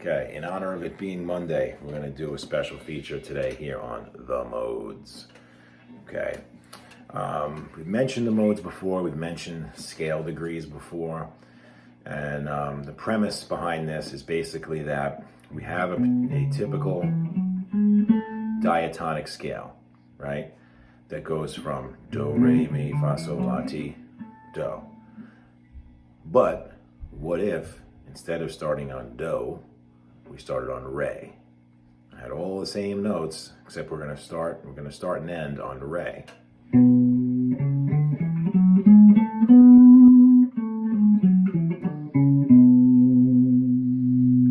Okay, in honor of it being Monday, we're going to do a special feature today here on the modes. Okay, we've mentioned the modes before, we've mentioned scale degrees before, and the premise behind this is basically that we have a typical diatonic scale, right? That goes from do, re, mi, fa, sol, la, ti, do. But what if instead of starting on do, we started on re? I had all the same notes, except we're going to start and end on re.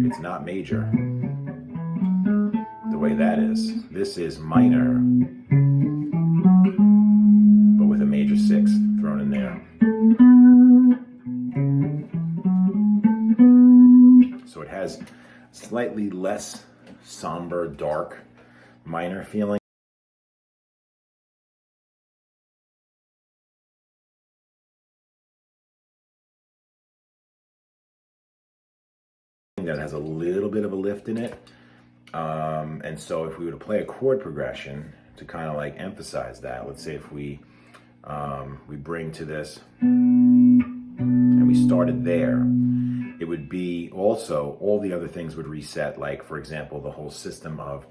It's not major the way that is. This is minor, but with a major sixth thrown in there. So it has slightly less somber, dark minor feeling. That has a little bit of a lift in it. And so if we were to play a chord progression to kind of like emphasize that, let's say if we bring to this and we started there, it would be also, all the other things would reset. Like, for example, the whole system of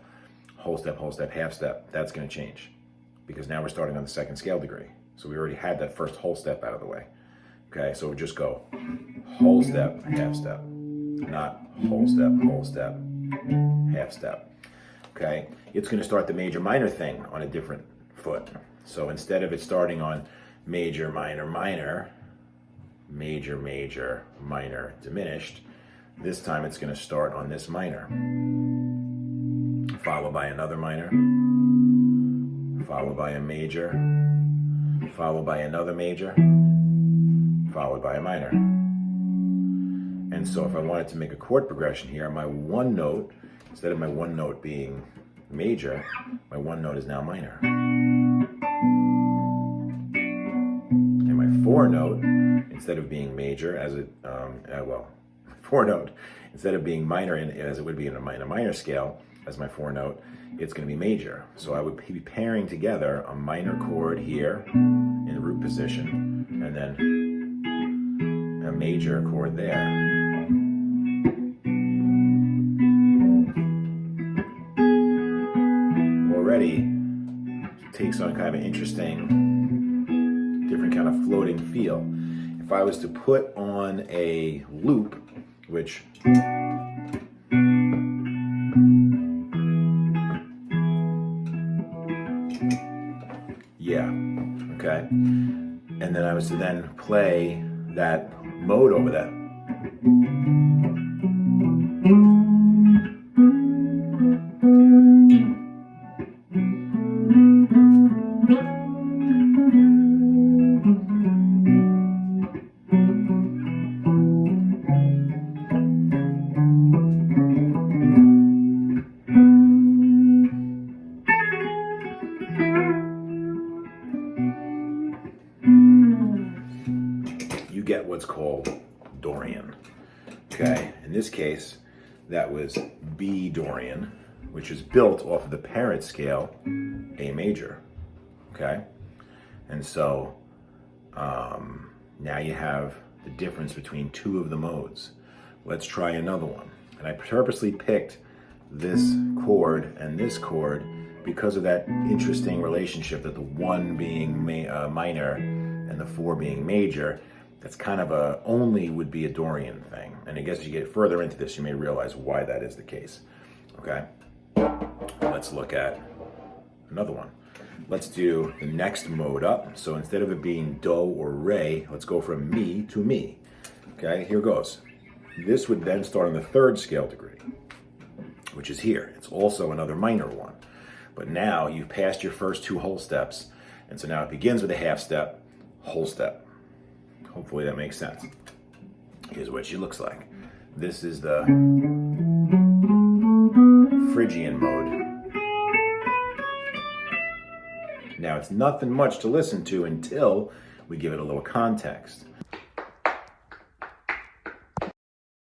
whole step, half step, that's going to change because now we're starting on the second scale degree. So we already had that first whole step out of the way. Okay, so we just go whole step, half step, not whole step, half step. Okay, it's going to start the major minor thing on a different foot. So instead of it starting on major, minor, minor, major, major, minor, diminished, this time it's going to start on this minor, followed by another minor, followed by a major, followed by another major, followed by a minor. And so if I wanted to make a chord progression here, my one note, instead of my one note being major, my one note is now minor. And my four note, instead of being major, as it, four note, instead of being minor as it would be in a minor scale, as my four note, it's going to be major. So I would be pairing together a minor chord here in the root position, and then a major chord there. already takes on kind of an interesting, different kind of floating feel. If I was to put on a loop, which yeah, okay, and then I was to then play that mode over that. You get what's called Dorian. Okay, in this case, that was B Dorian, which is built off of the parent scale, A major. Okay, and so now you have the difference between two of the modes. Let's try another one. And I purposely picked this chord and this chord because of that interesting relationship that the 1 being minor and the 4 being major. That's kind of only would be a Dorian thing. And I guess as you get further into this, you may realize why that is the case. Okay, let's look at another one. Let's do the next mode up. So instead of it being do or re, let's go from mi to mi. Okay, here goes. This would then start on the 3rd scale degree, which is here. It's also another minor one. But now you've passed your first 2 whole steps. And so now it begins with a half step, whole step. Hopefully that makes sense. Here's what she looks like. This is the Phrygian mode. Now it's nothing much to listen to until we give it a little context.